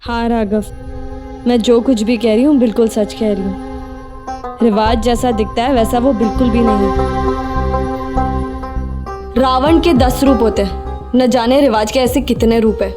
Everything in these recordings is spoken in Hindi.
हाँ राघव, मैं जो कुछ भी कह रही हूँ बिल्कुल सच कह रही हूँ। रिवाज जैसा दिखता है वैसा वो बिल्कुल भी नहीं है। रावण के 10 रूप होते हैं, न जाने रिवाज के ऐसे कितने रूप है।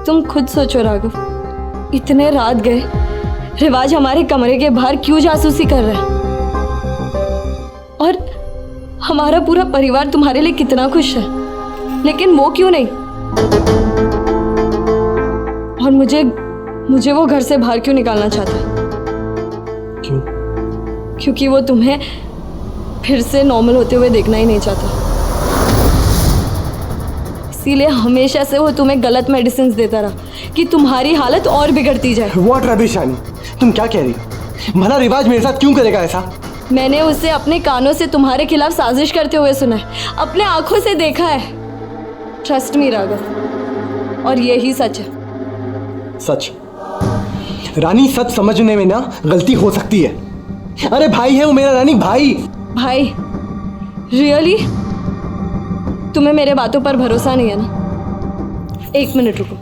तुम खुद सोचो राघव, इतने रात गए, रिवाज हमारे कमरे के बाहर क्यों जासूसी कर रहा है? और हमारा पूरा परिवार तुम्हारे लिए कितना खुश है, लेकिन वो क्यों नहीं? और मुझे वो घर से बाहर क्यों निकालना चाहता है? क्यों? क्योंकि वो तुम्हें फिर से नॉर्मल होते हुए देखना ही नहीं चाहता। इसीलिए हमेशा से वो तुम्हें गलत मेडिसिन देता रहा कि तुम्हारी हालत और बिगड़ती जाए। What rubbish रानी, तुम क्या कह रही हो? भला रिवाज मेरे साथ क्यों करेगा ऐसा? मैंने उसे अपने कानों से तुम्हारे खिलाफ साजिश करते हुए सुना है, अपने आंखों से देखा है। ट्रस्ट मी राघव, और यही सच है। सच? रानी, सच समझने में ना गलती हो सकती है। अरे भाई है वो मेरा, रानी भाई। भाई? रियली? तुम्हें मेरे बातों पर भरोसा नहीं है ना? 1 मिनट रुको।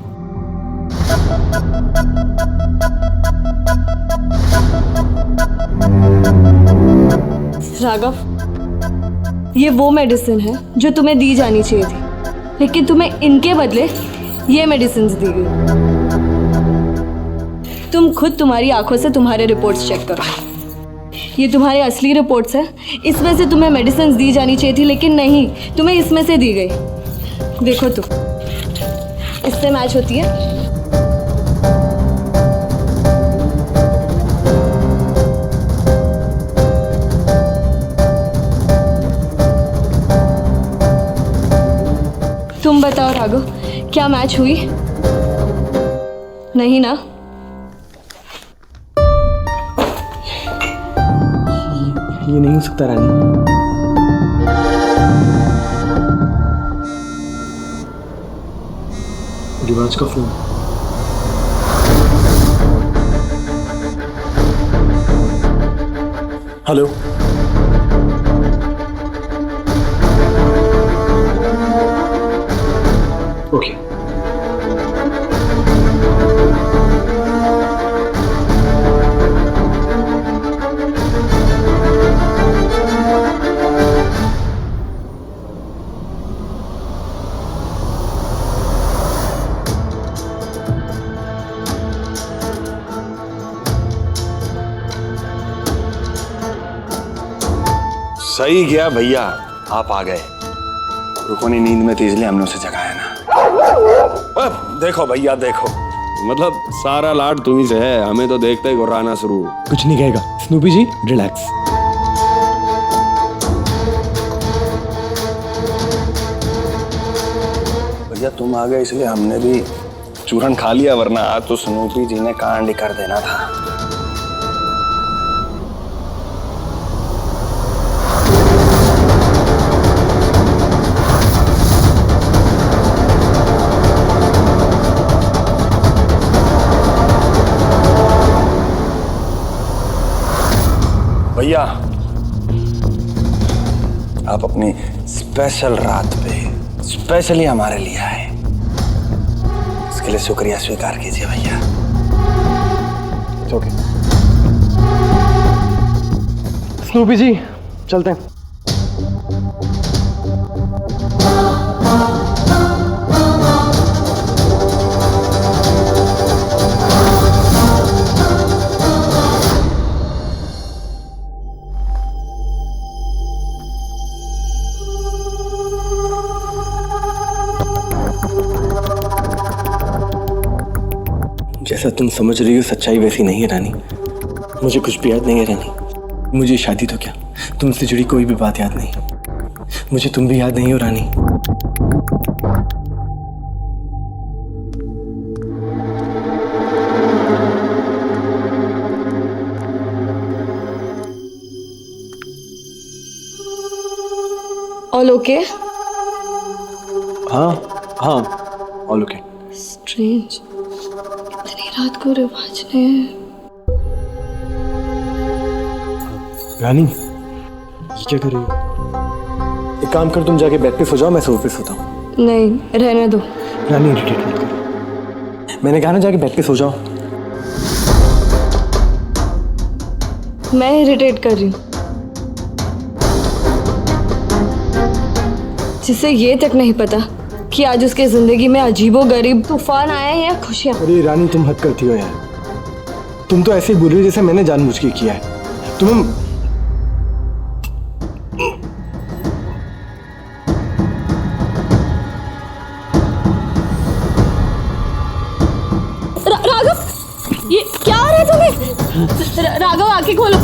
राघव, ये वो मेडिसिन है जो तुम्हें दी जानी चाहिए थी, लेकिन तुम्हें इनके बदले ये मेडिसिन दी गई। तुम खुद तुम्हारी आंखों से तुम्हारे रिपोर्ट्स चेक करो। ये तुम्हारे असली रिपोर्ट्स हैं। इसमें से तुम्हें मेडिसिन दी जानी चाहिए थी, लेकिन नहीं, तुम्हें इसमें से दी गई। देखो तुम, इससे मैच होती है। तुम बताओ राघव, क्या मैच हुई? नहीं ना? ये नहीं हो सकता रानी। रिवाज का फोन। हेलो। ओके। सही किया भैया, आप आ गए। रुकोनी नींद में थी इसलिए हमने उसे जगाया ना। अब देखो भैया देखो, मतलब सारा लाड तुम्ही से है, हमें तो देखते ही गुर्राना शुरू। कुछ नहीं कहेगा स्नूपी जी, रिलैक्स। भैया तुम आ गए इसलिए हमने भी चूरन खा लिया, वरना आज तो स्नूपी जी ने कांड ही कर देना था। भैया आप अपनी स्पेशल रात पे स्पेशली हमारे लिए आए, इसके लिए शुक्रिया स्वीकार कीजिए भैया। ओके स्नूपी जी, चलते हैं। जैसा तुम समझ रही हो सच्चाई वैसी नहीं है रानी। मुझे कुछ भी याद नहीं है रानी। मुझे शादी तो क्या, तुमसे जुड़ी कोई भी बात याद नहीं। मुझे तुम भी याद नहीं हो रानी। All okay? हाँ हाँ, ऑल ओके। स्ट्रेंज, इतनी रात को रिवाज ने। रानी ये क्या कर रही हो? एक काम कर, तुम जाके बेड पे सो जाओ, मैं सोफे पे सोता हूँ। नहीं, रहने दो। रानी इरिटेट मत करो। मैंने कहा ना जाके बेड पे सो जाओ। मैं इरिटेट कर रही हूँ, जिसे ये तक नहीं पता कि आज उसके जिंदगी में अजीबोगरीब तूफान आए हैं या खुशियाँ। अरे रानी, तुम हद करती हो यार। तुम तो ऐसे बोल रही हो जैसे मैंने जानबूझ के किया है। तुम राघव, ये क्या हो रहा है तुम्हें? राघव, आंखें खोलो।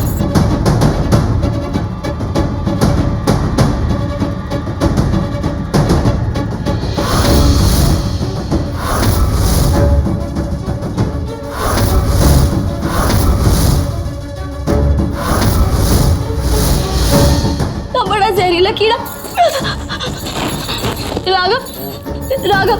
इतना बड़ा जहरीला कीड़ा। राघव, राघव,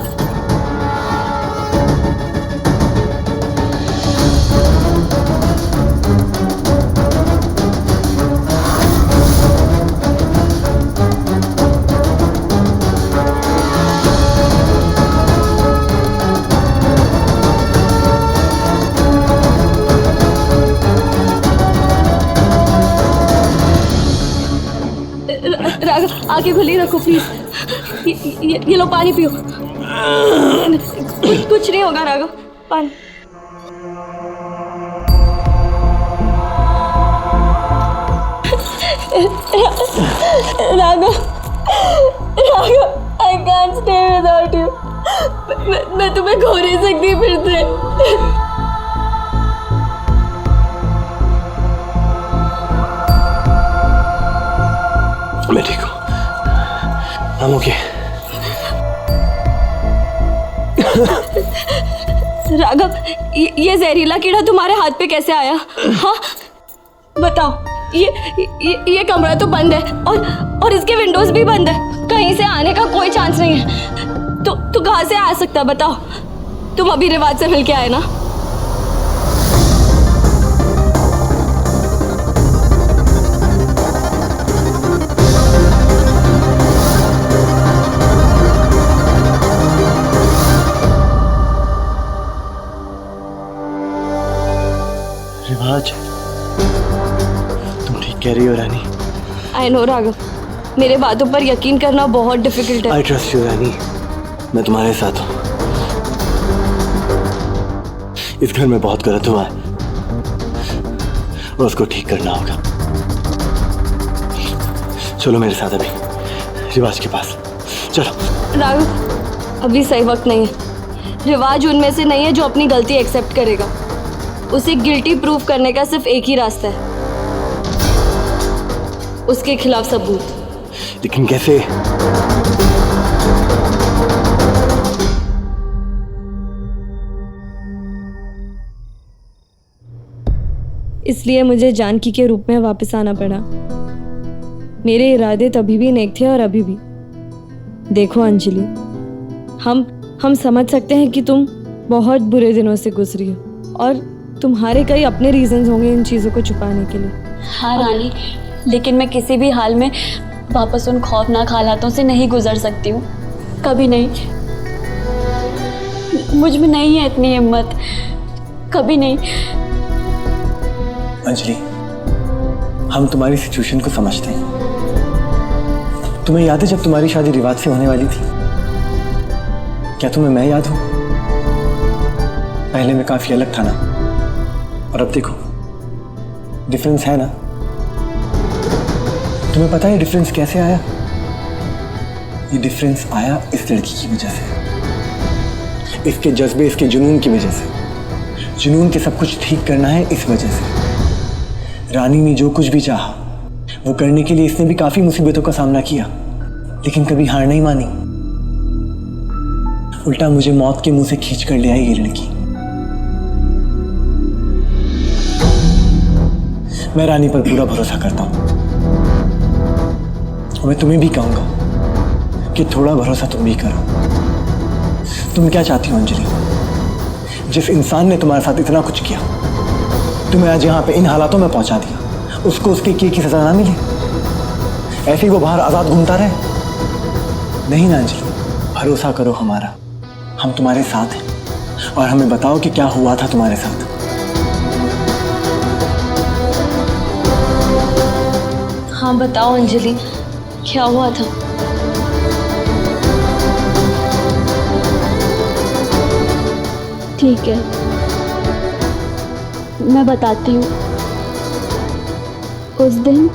राघव, आंखें खुली रखो प्लीज। ये लो, पानी पियो। कुछ नहीं होगा राघव, पानी। Raghav, Raghav, I can't stay without you. मैं तुम्हें खो नहीं सकती फिर से। मैं ठीक हूँ। I'm okay. राघव, ये जहरीला कीड़ा तुम्हारे हाथ पे कैसे आया? हाँ बताओ। ये कमरा तो बंद है और इसके विंडोज भी बंद है। कहीं से आने का कोई चांस नहीं है। तो कहाँ से आ सकता, बताओ। तुम अभी रिवाज से मिल के आए ना? रिवाज, तुम ठीक कह रही हो रानी। आई नो राघव, मेरे बातों पर यकीन करना बहुत डिफिकल्ट है। आई ट्रस्ट यू रानी, मैं तुम्हारे साथ हूँ। इस घर में बहुत गलत हुआ है और उसको ठीक करना होगा। चलो मेरे साथ अभी रिवाज के पास चलो। राघव, अभी सही वक्त नहीं है। रिवाज उनमें से नहीं है जो अपनी गलती एक्सेप्ट करेगा। उसे गिल्टी प्रूव करने का सिर्फ एक ही रास्ता है, उसके खिलाफ सबूत। लेकिन कैसे? इसलिए मुझे जानकी के रूप में वापस आना पड़ा। मेरे इरादे तभी भी नेक थे और अभी भी। देखो अंजलि, हम समझ सकते हैं कि तुम बहुत बुरे दिनों से गुजरी हो और तुम्हारे कई अपने रीजंस होंगे इन चीज़ों को छुपाने के लिए। हाँ रानी, लेकिन मैं किसी भी हाल में वापस उन खौफनाक हालातों से नहीं गुजर सकती हूँ। कभी नहीं। मुझ में नहीं है इतनी हिम्मत, कभी नहीं। अंजलि, हम तुम्हारी सिचुएशन को समझते हैं। तुम्हें याद है जब तुम्हारी शादी रिवाज से होने वाली थी? क्या तुम्हें मैं याद हूं? पहले मैं काफी अलग था ना, और अब देखो डिफरेंस है ना। तुम्हें पता है डिफरेंस कैसे आया? ये डिफरेंस आया इस लड़की की वजह से, इसके जज्बे, इसके जुनून की वजह से। जुनून के सब कुछ ठीक करना है इस वजह से। रानी ने जो कुछ भी चाहा वो करने के लिए इसने भी काफी मुसीबतों का सामना किया, लेकिन कभी हार नहीं मानी। उल्टा मुझे मौत के मुंह से खींच कर ले आई ये लड़की। मैं रानी पर पूरा भरोसा करता हूं और मैं तुम्हें भी कहूंगा कि थोड़ा भरोसा तुम भी करो। तुम क्या चाहती हो अंजलि? जिस इंसान ने तुम्हारे साथ इतना कुछ किया, तुम्हें आज यहाँ पे इन हालातों में पहुंचा दिया, उसको उसके किए की सजा ना मिले? ऐसे ही वो बाहर आजाद घूमता रहे? नहीं ना अंजलि, भरोसा करो हमारा, हम तुम्हारे साथ हैं। और हमें बताओ कि क्या हुआ था तुम्हारे साथ। हाँ बताओ अंजलि, क्या हुआ था? ठीक है, मैं बताती हूँ। उस दिन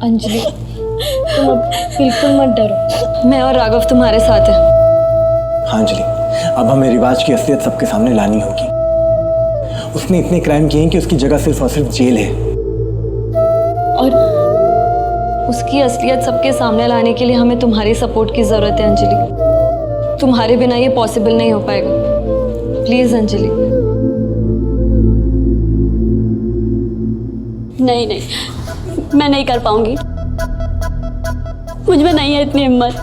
अंजलि, तुम अब बिल्कुल मत डरो, मैं और राघव तुम्हारे साथ हैं। हाँ अंजलि, अब हमें रिवाज की असलियत सबके सामने लानी होगी। उसने इतने क्राइम किए हैं कि उसकी जगह सिर्फ और सिर्फ जेल है। और उसकी असलियत सबके सामने लाने के लिए हमें तुम्हारी सपोर्ट की जरूरत है अंजलि। तुम्हारे बिना ये पॉसिबल नहीं हो पाएगा। प्लीज अंजलि। नहीं नहीं, मैं नहीं कर पाऊंगी। मुझ में नहीं है इतनी हिम्मत।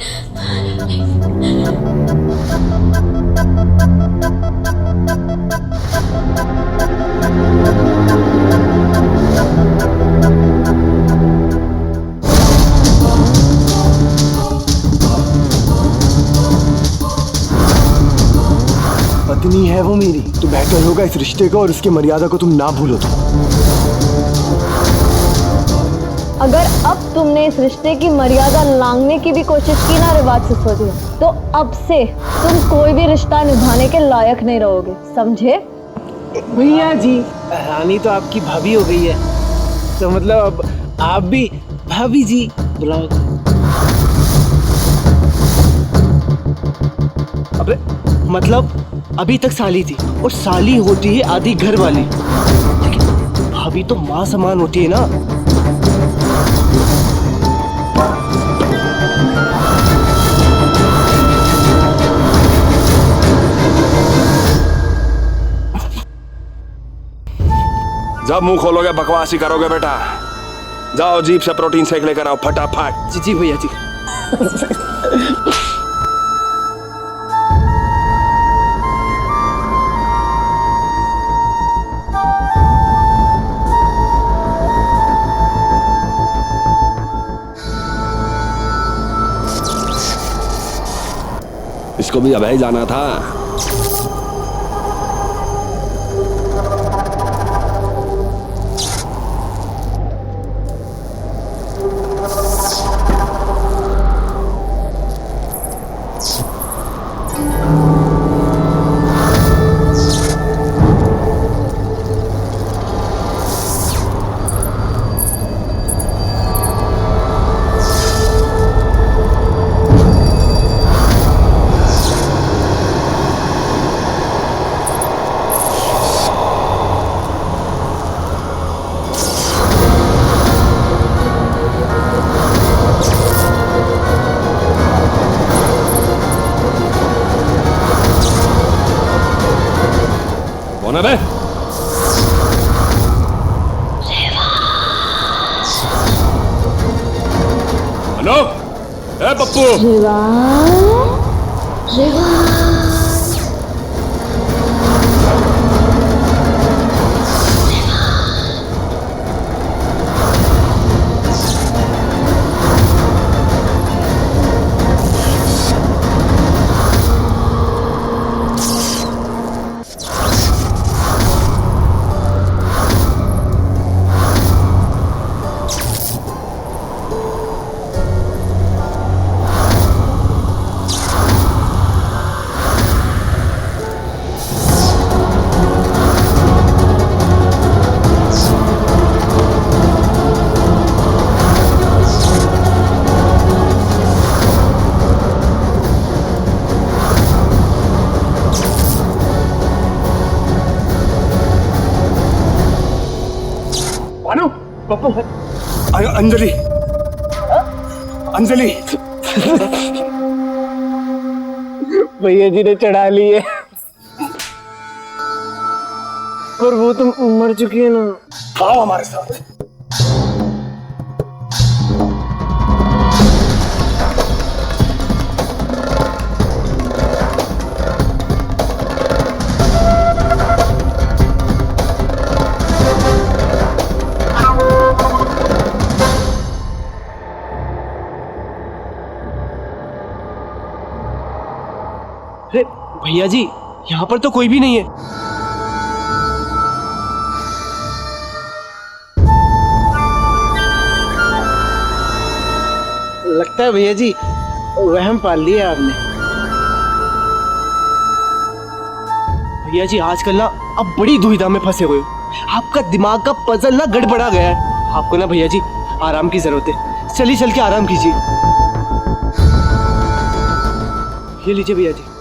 पत्नी है वो मेरी, तो बेहतर होगा इस रिश्ते को और उसकी मर्यादा को तुम ना भूलो। अगर अब तुमने इस रिश्ते की मर्यादा लांघने की भी कोशिश की ना रिवाज सिसोदिया, तो अब से तुम कोई भी रिश्ता निभाने के लायक नहीं रहोगे, समझे? भैया जी, रानी तो आपकी भाभी हो गई है, तो मतलब अब आप भी भाभी जी बुलाओ। अबे मतलब अभी तक साली थी, और साली होती है आधी घर वाली, लेकिन भाभी तो माँ समान होती है ना। जब मुंह खोलोगे बकवास ही करोगे बेटा। जाओ जीप से प्रोटीन शेक लेकर आओ फटाफट। जी जी भैया जी। इसको भी अभी जाना था। कौन है बे? हेलो, ए पप्पू। अंजलि, अंजलि, भैया जी ने चढ़ा ली है, पर वो तो मर चुकी है ना। आओ हमारे साथ। अरे भैया जी, यहाँ पर तो कोई भी नहीं है। लगता है भैया जी वहम पाल लिया आपने। भैया जी आजकल ना आप बड़ी दुविधा में फंसे हुए हो। आपका दिमाग का पजल ना गड़बड़ा गया है। आपको ना भैया जी आराम की जरूरत है। चलिए चल के आराम कीजिए। ये लीजिए भैया जी।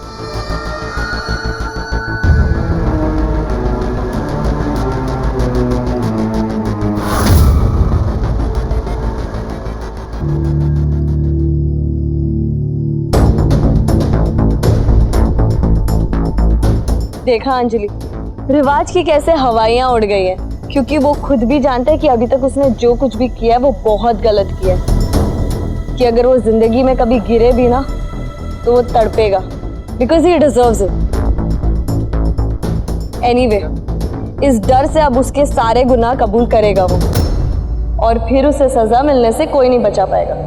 देखा अंजलि, रिवाज की कैसे हवाइयां उड़ गई है, क्योंकि वो खुद भी जानता है कि अभी तक उसने जो कुछ भी किया है वो बहुत गलत किया है, कि अगर वो जिंदगी में कभी गिरे भी ना तो वो तड़पेगा, because he deserves it. Anyway, इस डर से अब उसके सारे गुनाह कबूल करेगा वो, और फिर उसे सजा मिलने से कोई नहीं बचा पाएगा।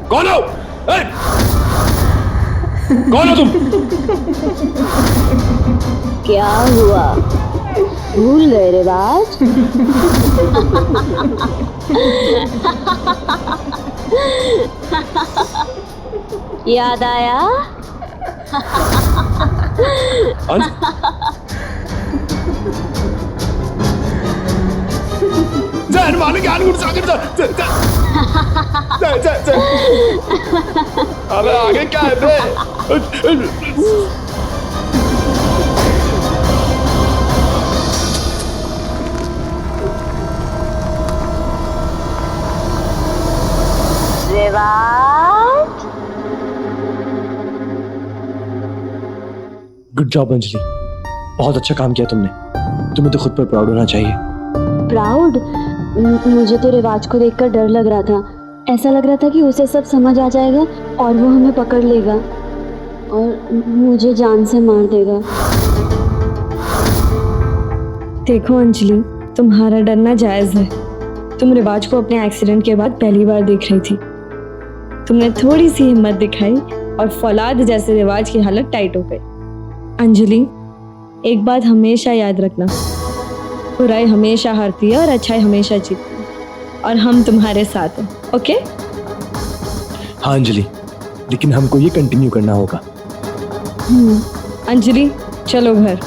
कौन हो? कौन हो तुम? क्या हुआ, भूल गए रिवाज? याद आया? जय मालिक ज्ञान सागर अबे आगे क्या है बे? रिवाज, गुड जॉब अंजलि, बहुत अच्छा काम किया तुमने। तुम्हें तो खुद पर प्राउड होना चाहिए। प्राउड? मुझे तो रिवाज को देखकर डर लग रहा था। ऐसा लग रहा था कि उसे सब समझ आ जाएगा और वो हमें पकड़ लेगा और मुझे जान से मार देगा। देखो अंजलि, तुम्हारा डरना जायज़ है। तुम रिवाज को अपने एक्सीडेंट के बाद पहली बार देख रही थी। तुमने थोड़ी सी हिम्मत दिखाई और फौलाद जैसे रिवाज की हालत टाइट हो गई। अंजलि, एक बात हमेशा याद रखना, बुराई हमेशा हारती है और अच्छाई हमेशा जीतती है, और हम तुम्हारे साथ हैं। ओके? हाँ अंजलि, लेकिन हमको ये कंटिन्यू करना होगा। अंजलि, चलो घर।